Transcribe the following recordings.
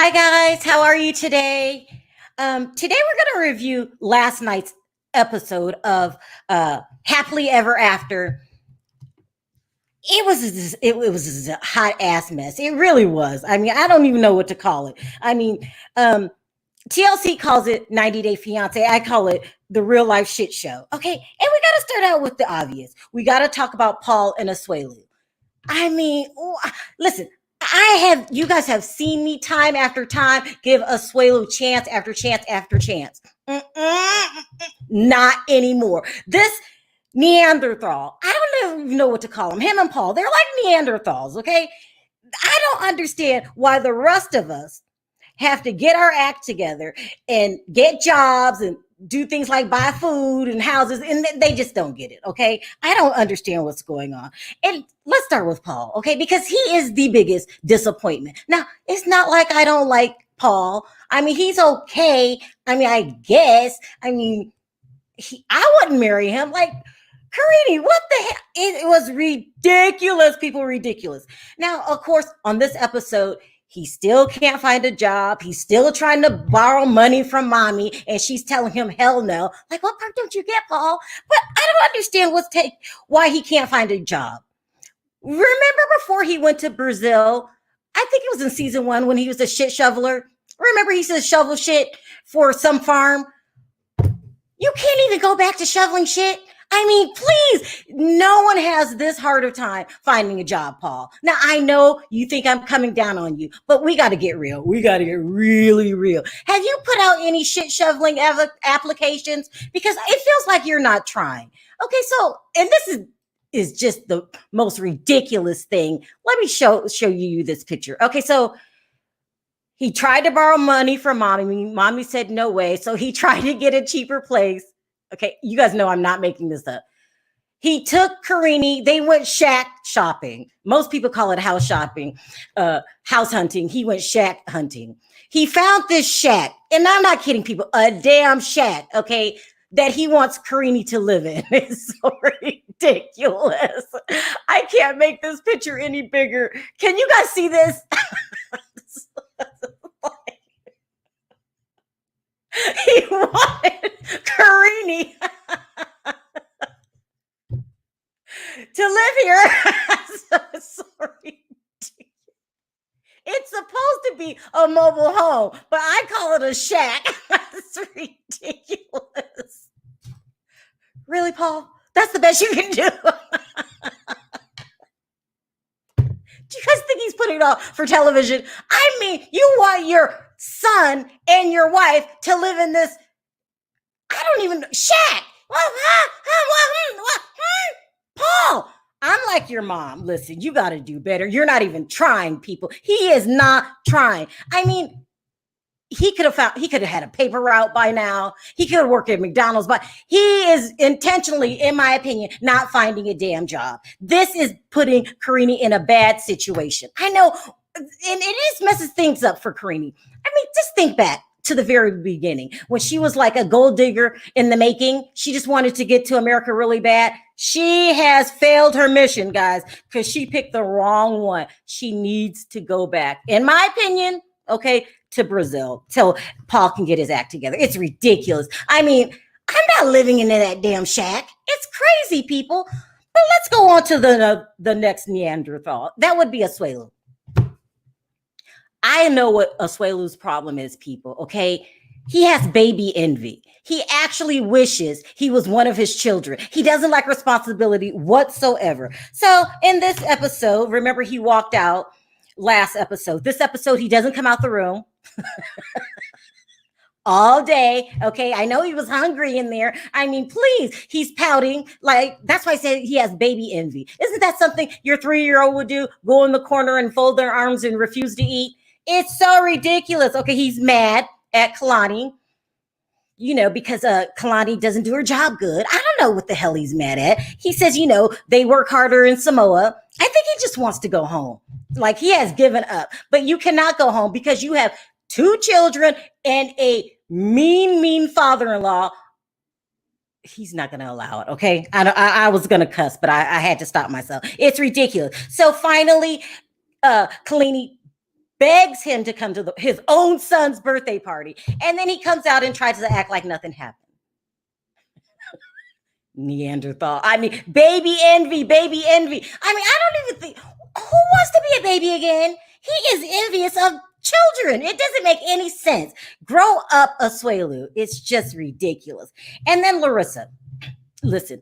Hi guys, how are you today? Today we're going to review last night's episode of Happily Ever After. It was a hot ass mess. It really was. I mean, I don't even know what to call it. I mean, um, TLC calls it 90 Day Fiance. I call it the real life shit show. Okay, and we got to start out with the obvious. We got to talk about Paul and Asuelu. I mean, listen, you guys have seen me time after time give Asuelu chance after chance after chance. Not anymore. This Neanderthal, I don't even know what to call him and Paul, they're like Neanderthals, okay? I don't understand why the rest of us have to get our act together and get jobs and do things like buy food and houses, and they just don't get it. Okay, I don't understand what's going on. And let's start with Paul, okay, because he is the biggest disappointment. Now, it's not like I don't like Paul. I mean, he's okay. I mean, I guess. I mean, I wouldn't marry him. Like, Karine, what the hell? It was ridiculous, people, ridiculous. Now, of course, on this episode, he still can't find a job. He's still trying to borrow money from mommy, and she's telling him hell no. Like, what part don't you get, Paul? But I don't understand why he can't find a job. Remember before he went to Brazil? I think it was in season 1 when he was a shit shoveler. Remember he said shovel shit for some farm? You can't even go back to shoveling shit. I mean, please, no one has this hard of time finding a job, Paul. Now, I know you think I'm coming down on you, but we got to get real. We got to get really real. Have you put out any shit shoveling applications? Because it feels like you're not trying. Okay, so, and this is just the most ridiculous thing. Let me show you this picture. Okay, so he tried to borrow money from mommy. Mommy said no way. So he tried to get a cheaper place. Okay, you guys know I'm not making this up. He took Karine. They went shack shopping. Most people call it house shopping, house hunting. He went shack hunting. He found this shack, and I'm not kidding, people, a damn shack, okay, that he wants Karine to live in. It's so ridiculous. I can't make this picture any bigger. Can you guys see this? He wanted Karine to live here. So sorry. It's supposed to be a mobile home, but I call it a shack. That's ridiculous. Really, Paul? That's the best you can do. Do you guys think he's putting it on for television? I mean, you want your son and your wife to live in this, I don't even know, shack. Paul, I'm like your mom. Listen, you got to do better. You're not even trying, people. He is not trying. I mean, he could have had a paper route by now. He could have worked at McDonald's, but he is intentionally, in my opinion, not finding a damn job. This is putting Karine in a bad situation. I know, and it is messes things up for Karine. I mean, just think back to the very beginning when she was like a gold digger in the making. She just wanted to get to America really bad. She has failed her mission, guys, because she picked the wrong one. She needs to go back, in my opinion, okay, to Brazil till Paul can get his act together. It's ridiculous. I mean, I'm not living in that damn shack. It's crazy, people. But let's go on to the next Neanderthal. That would be Asuelu. I know what Asuelu's problem is, people, okay? He has baby envy. He actually wishes he was one of his children. He doesn't like responsibility whatsoever. So in this episode, remember he walked out last episode. This episode, he doesn't come out the room all day. Okay, I know he was hungry in there. I mean, please, he's pouting. Like, that's why I said he has baby envy. Isn't that something your 3-year-old would do? Go in the corner and fold their arms and refuse to eat? It's so ridiculous. Okay, he's mad at Kalani, you know, because Kalani doesn't do her job good. I don't know what the hell he's mad at. He says, you know, they work harder in Samoa. I think he just wants to go home. Like, he has given up. But you cannot go home because you have 2 children and a mean father-in-law. He's not going to allow it, okay? I was going to cuss, but I had to stop myself. It's ridiculous. So finally, Kalani begs him to come to his own son's birthday party. And then he comes out and tries to act like nothing happened. Neanderthal. I mean, baby envy, baby envy. I mean, I don't even think, who wants to be a baby again? He is envious of children. It doesn't make any sense. Grow up, Asuelu. It's just ridiculous. And then Larissa. Listen,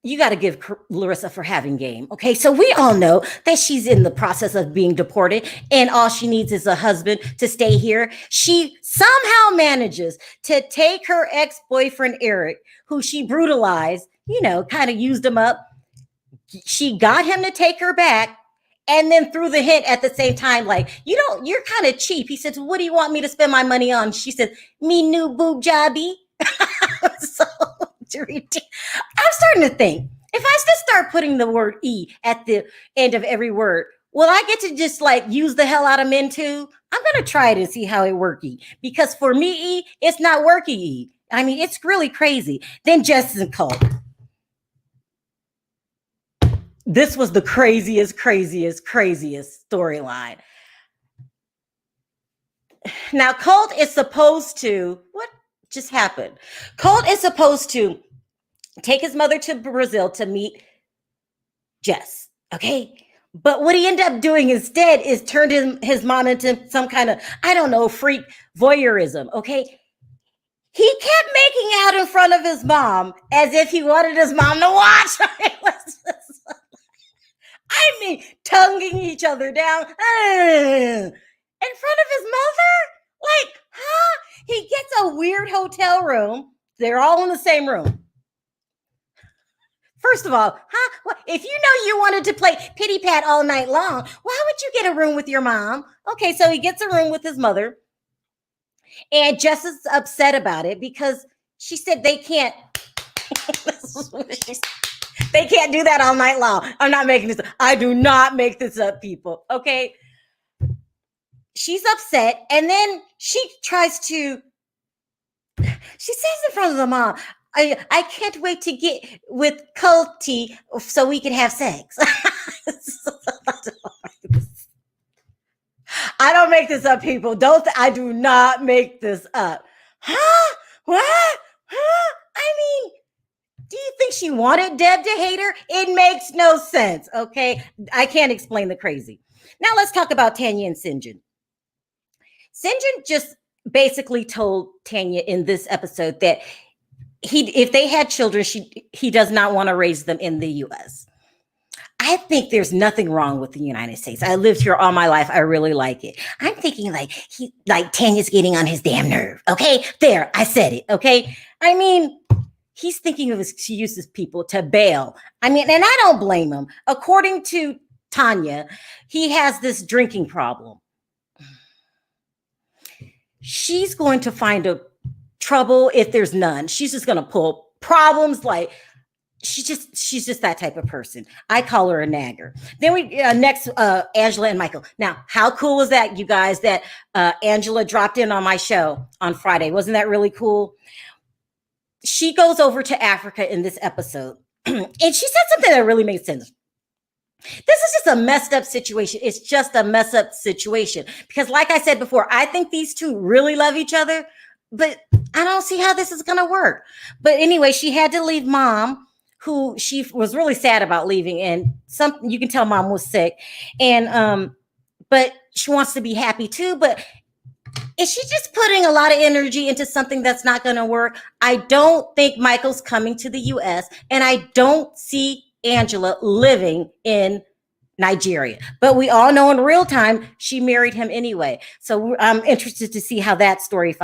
you got to give Larissa for having game. Okay. So we all know that she's in the process of being deported and all she needs is a husband to stay here. She somehow manages to take her ex-boyfriend, Eric, who she brutalized, kind of used him up. She got him to take her back and then threw the hint at the same time, like, you're kind of cheap. He said, what do you want me to spend my money on? She said, me new boob jobby. So I'm starting to think, if I just start putting the word E at the end of every word, will I get to just use the hell out of men too? I'm going to try it and see how it works. Because for me, E, it's not working E. I mean, it's really crazy. Then Justice and Colt. This was the craziest storyline. Now, Colt is supposed to, what just happened? Colt is supposed to take his mother to Brazil to meet Jess, okay? But what he ended up doing instead is turned his mom into some kind of, I don't know, freak voyeurism, okay? He kept making out in front of his mom as if he wanted his mom to watch. I mean, tonguing each other down in front of his mother? He gets a weird hotel room. They're all in the same room. First of all, if you wanted to play pity pat all night long, why would you get a room with your mom? Okay, so he gets a room with his mother. And Jess is upset about it because she said they can't. They can't do that all night long. I'm not making this up. I do not make this up, people. Okay. She's upset. And then she says in front of the mom, I can't wait to get with Culty so we can have sex. I don't make this up, people. I do not make this up. What? I mean, do you think she wanted Deb to hate her? It makes no sense, okay? I can't explain the crazy. Now let's talk about Tanya and Sinjin. Sinjin just basically told Tanya in this episode that if they had children, he does not want to raise them in the U.S. I think there's nothing wrong with the United States. I lived here all my life. I really like it. I'm thinking Tanya's getting on his damn nerve. Okay, there, I said it. Okay, I mean, he's thinking of he uses people to bail. I mean, and I don't blame him. According to Tanya, he has this drinking problem. She's going to find a trouble if there's none. She's just going to pull problems she's just that type of person. I call her a nagger. Then we next Angela and Michael. Now, how cool was that, you guys, that Angela dropped in on my show on Friday? Wasn't that really cool? She goes over to Africa in this episode and she said something that really made sense. This is just a messed up situation. It's just a messed up situation because, like I said before, I think these two really love each other, but I don't see how this is going to work. But anyway, she had to leave mom, who she was really sad about leaving, and you can tell mom was sick, and but she wants to be happy too. But is she just putting a lot of energy into something that's not going to work? I don't think Michael's coming to the U.S., and I don't see Angela living in Nigeria. But we all know in real time she married him anyway. So I'm interested to see how that story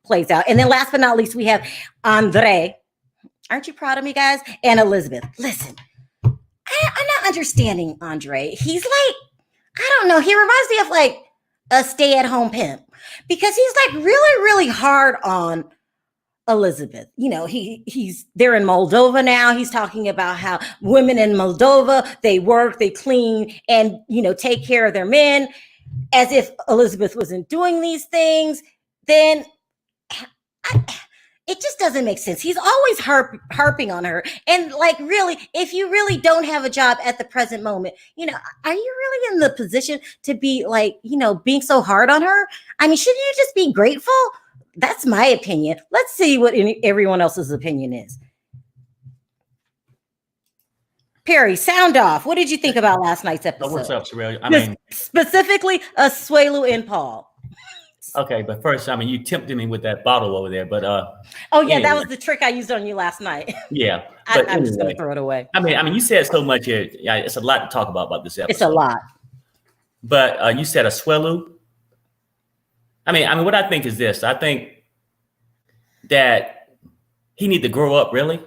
plays out. And then last but not least, we have Andre. Aren't you proud of me, guys? And Elizabeth. Listen, I'm not understanding Andre. He's I don't know. He reminds me of a stay-at-home pimp because he's really, really hard on Elizabeth. They're in Moldova now. He's talking about how women in Moldova, they work, they clean, and take care of their men, as if Elizabeth wasn't doing these things. Then It just doesn't make sense. He's always harping on her. And like, really, if you really don't have a job at the present moment, are you really in the position to be like, being so hard on her? I mean, shouldn't you just be grateful? That's my opinion. Let's see what everyone else's opinion is. Perry, sound off. What did you think about last night's episode? What's up, Sharrell? Specifically, Asuelu and Paul. Okay, but first, you tempted me with that bottle over there, but anyway. That was the trick I used on you last night. Yeah, I'm just gonna throw it away. You said so much here. Yeah, it's a lot to talk about this episode. It's a lot. But you said Asuelu. What I think is this. I think that he need to grow up, really.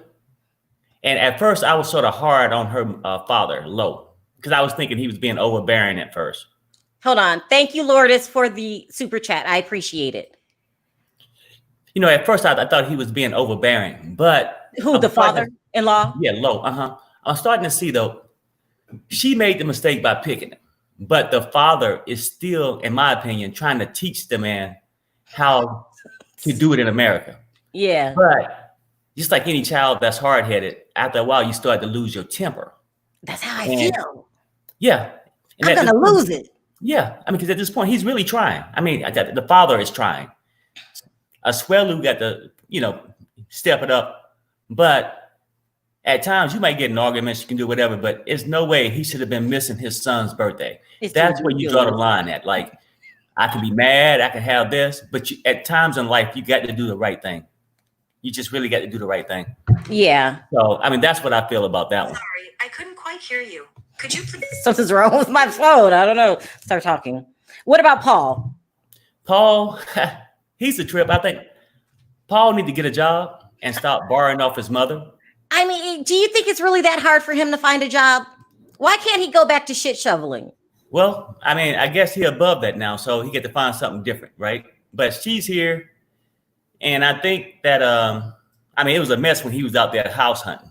And at first, I was sort of hard on her father, Lo, because I was thinking he was being overbearing at first. Hold on. Thank you, Lourdes, for the super chat. I appreciate it. At first I thought he was being overbearing, but who, the father-in-law? Yeah, Lo. I'm starting to see though, she made the mistake by picking him, but the father is still, in my opinion, trying to teach the man how to do it in America. Yeah. But just like any child that's hard-headed, after a while you start to lose your temper. That's how I feel. Yeah. I'm gonna lose it. Yeah, because at this point he's really trying. The father is trying. Asuelu got to, step it up. But at times you might get in arguments, you can do whatever, but it's no way he should have been missing his son's birthday. That's where you draw the line at. Like, I can be mad, I can have this, but at times in life you got to do the right thing. You just really got to do the right thing. Yeah. So, that's what I feel about that one. Sorry, I couldn't quite hear you. Could you please? Something's wrong with my phone. I don't know. Start talking. What about Paul? Paul, he's a trip. I think Paul need to get a job and stop borrowing off his mother. Do you think it's really that hard for him to find a job? Why can't he go back to shit shoveling? Well, I guess he's above that now, so he get to find something different, right? But she's here, and I think that it was a mess when he was out there house hunting.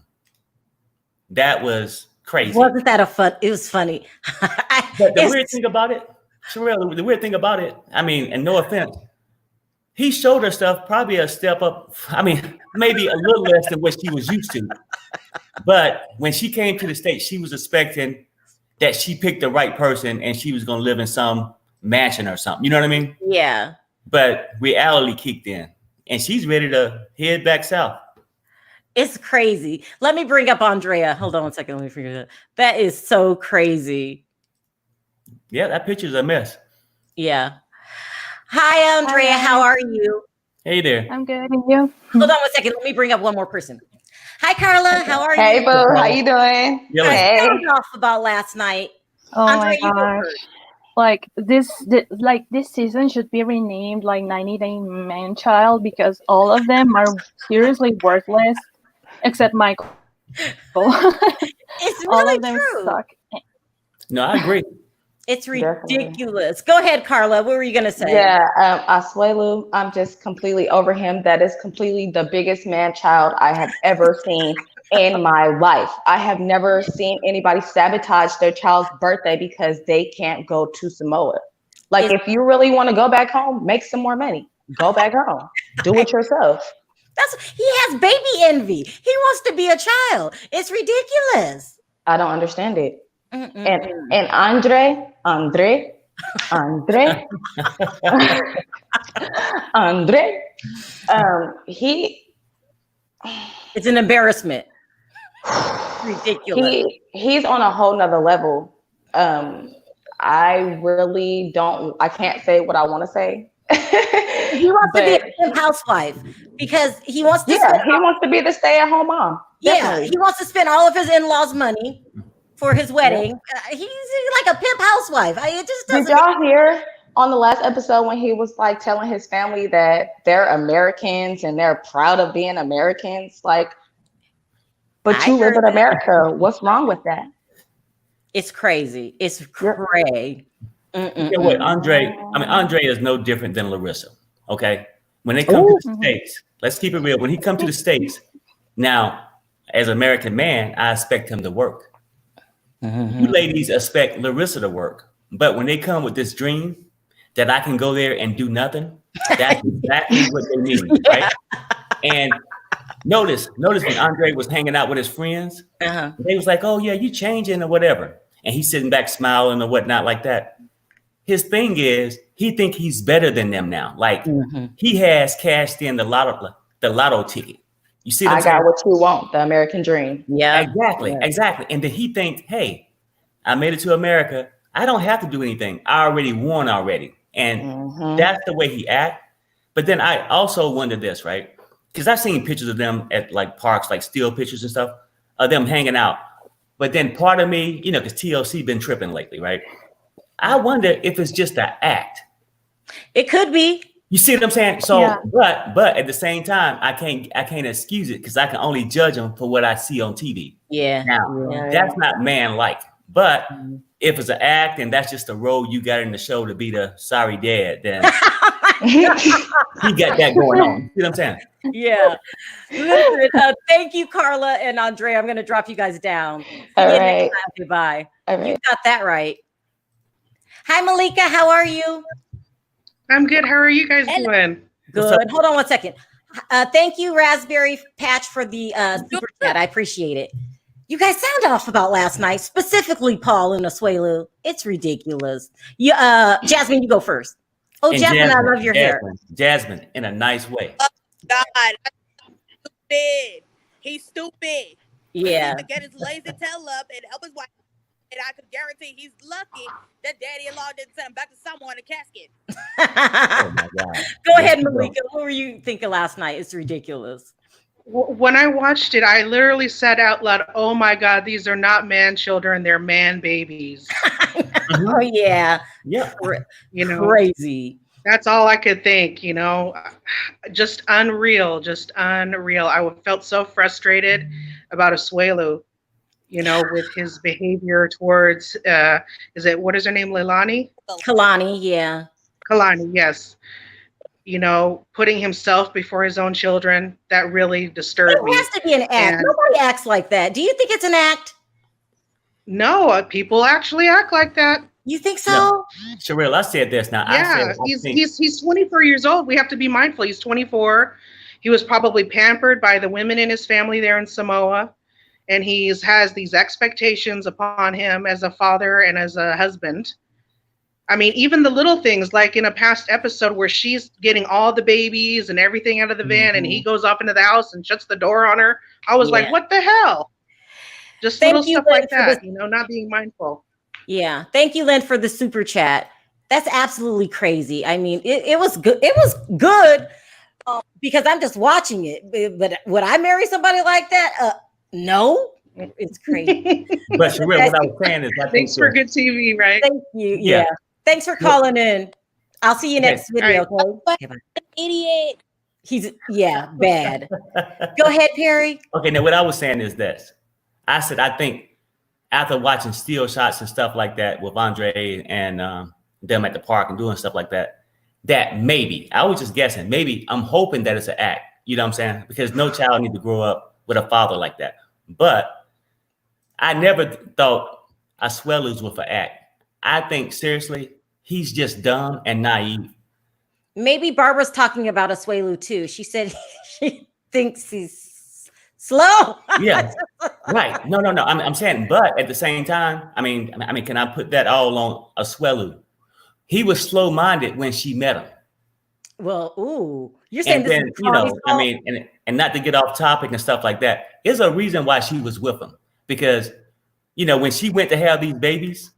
That was crazy. Wasn't that it was funny. But the weird thing about it, Sharrell, and no offense, he showed her stuff probably a step up. Maybe a little less than what she was used to. But when she came to the States, she was expecting that she picked the right person and she was going to live in some mansion or something. You know what I mean? Yeah. But reality kicked in and she's ready to head back south. It's crazy. Let me bring up Andrea. Hold on one second. Let me figure that. That is so crazy. Yeah, that picture's a mess. Yeah. Hi, Andrea. Hi. How are you? Hey there. I'm good. And you? Hold on one second. Let me bring up one more person. Hi, Carla. How are you? Hey, boo. How you doing? Yeah, Hey. Sound off about last night. Oh Andrea, my gosh. Like this season should be renamed like 90 Day Man Child because all of them are seriously worthless except Michael. It's all really of them true. suck. No, I agree. It's Definitely. ridiculous. Go ahead, Carla. What were you going to say? Yeah, Asuelu, I'm just completely over him. That is completely the biggest man child I have ever seen in my life. I have never seen anybody sabotage their child's birthday because they can't go to Samoa. Like, if you really want to go back home, make some more money. Go back home. Do it yourself. He has baby envy. He wants to be a child. It's ridiculous. I don't understand it. Mm-mm. And Andre, he It's an embarrassment. Ridiculous. He's on a whole nother level. I can't say what I want to say. He wants to be a pimp housewife because he wants to. He wants to be the stay-at-home mom. Yeah, he wants to spend all of his in-laws' money for his wedding. He's like a pimp housewife. It just doesn't. Did y'all hear on the last episode when he was like telling his family that they're Americans and they're proud of being Americans? Like, but you live in America. What's wrong with that? It's crazy. It's crazy. You know what, Andre is no different than Larissa. Okay, when they come to the States, let's keep it real. When he comes to the States, now as an American man, I expect him to work. You ladies expect Larissa to work, but when they come with this dream that I can go there and do nothing, that's exactly what they need, right? And notice when Andre was hanging out with his friends, they was like, "Oh yeah, you changing or whatever," and he's sitting back smiling or whatnot like that. His thing is he think he's better than them now. Like he has cashed in the lotto ticket. You see what I'm saying? I got what you want, the American dream. Yeah. Exactly. And then he thinks, hey, I made it to America. I don't have to do anything. I already won already. And that's the way he act. But then I also wonder this, right? Because I've seen pictures of them at like parks, like still pictures and stuff of them hanging out. But then part of me, you know, because TLC been tripping lately, right? I wonder if it's just an act. It could be. You see what I'm saying? So, but at the same time, I can't excuse it because I can only judge them for what I see on TV. Yeah. Now, that's not man-like. But if it's an act and that's just a role you got in the show to be the sorry dad, then he got that going on. You see what I'm saying? Yeah. Listen, thank you, Carla and Andre. I'm going to drop you guys down. All right. Goodbye. All right. You got that right. Hi, Malika. How are you? I'm good. How are you guys doing? Good. Hold on one second. Thank you, Raspberry Patch, for the super chat. I appreciate it. You guys sound off about last night, specifically Paul and Asuelu. It's ridiculous. You, Jasmine, you go first. Oh, And Jasmine, I love your hair. Jasmine, in a nice way. Oh, God. Stupid. He's stupid. Yeah. He needs to get his lazy tail up and help his wife. And I could guarantee he's lucky that daddy-in-law didn't send him back to someone in a casket. Oh my God. Go ahead, Malika. What were you thinking last night? It's ridiculous. When I watched it, I literally said out loud, "Oh my God, these are not man children; they're man babies." Oh yeah. Yeah. You know, Crazy. that's all I could think. You know, just unreal, just unreal. I felt so frustrated about Asuelu, you know, with his behavior towards, what is her name, Leilani? Kalani, yeah. Kalani, yes. You know, putting himself before his own children, that really disturbed me. It has to be an act. And Nobody acts like that. Do you think it's an act? no, people actually act like that. You think so? No. Sharrell, I said this now. Yeah, he's 24 years old. We have to be mindful. He's 24. He was probably pampered by the women in his family there in Samoa. And he has these expectations upon him as a father and as a husband. I mean, even the little things, like in a past episode where she's getting all the babies and everything out of the van and he goes off into the house and shuts the door on her. I was like, what the hell? Just little stuff like that, you know, not being mindful. Yeah. Thank you, Lynn, for the super chat. That's absolutely crazy. I mean, it was good. It was good because I'm just watching it. But would I marry somebody like that? No. It's crazy. But Sharrell, what I was saying is, thanks for good TV, right? Thank you. Yeah. Thanks for calling in. I'll see you next video. Okay? Idiot. He's bad. Go ahead, Perry. Okay, now what I was saying is this. I said, I think after watching still shots and stuff like that with Andre and them at the park and doing stuff like that, that maybe, I was just guessing, maybe I'm hoping that it's an act. You know what I'm saying? Because no child needs to grow up with a father like that. But I never thought Asuelu's with an act. I think, seriously, he's just dumb and naive. Maybe Barbara's talking about Asuelu too. She said she thinks he's slow. Yeah, right. No. I'm saying, but at the same time, I mean, can I put that all on Asuelu? He was slow-minded when she met him. Well, you're saying And this then, is you know, Carly's I fault? mean, and not to get off topic and stuff like that, there's a reason why she was with him. Because, you know, when she went to have these babies,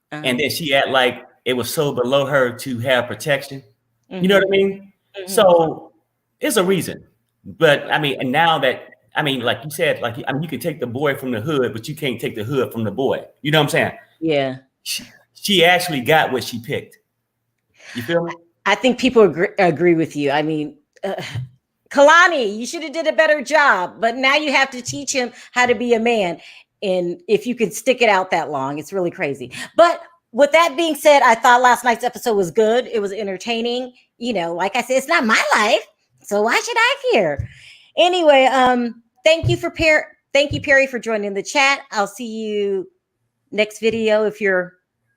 and then she act like it was so below her to have protection. You know what I mean? So it's a reason. But I mean, and now that, I mean, like you said, like, I mean, you can take the boy from the hood, but you can't take the hood from the boy. You know what I'm saying? Yeah. She actually got what she picked. You feel me? I think people agree with you. I mean, Kalani, you should have did a better job, but now you have to teach him how to be a man. And if you could stick it out that long, it's really crazy. But with that being said, I thought last night's episode was good. It was entertaining. You know, like I said, it's not my life, so why should I care? Anyway, thank you, Perry, for joining the chat. I'll see you next video if you're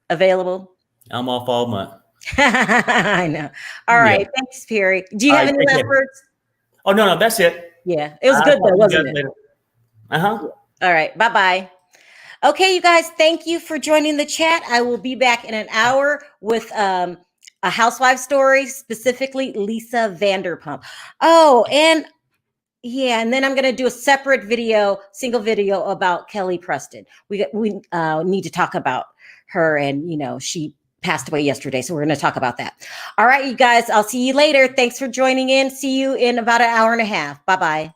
available. I'm off all month. I know. All right. Thanks, Perry. Do you have any last words? Oh no, that's it. Yeah, it was good though, wasn't it? Uh-huh. All right, bye-bye. Okay, you guys, thank you for joining the chat. I will be back in an hour with a housewife story, specifically Lisa Vanderpump. Oh, and yeah, and then I'm gonna do a separate video, single video about Kelly Preston. We need to talk about her, and she passed away yesterday, so we're gonna talk about that. All right, you guys, I'll see you later. Thanks for joining in. See you in about an hour and a half. Bye bye.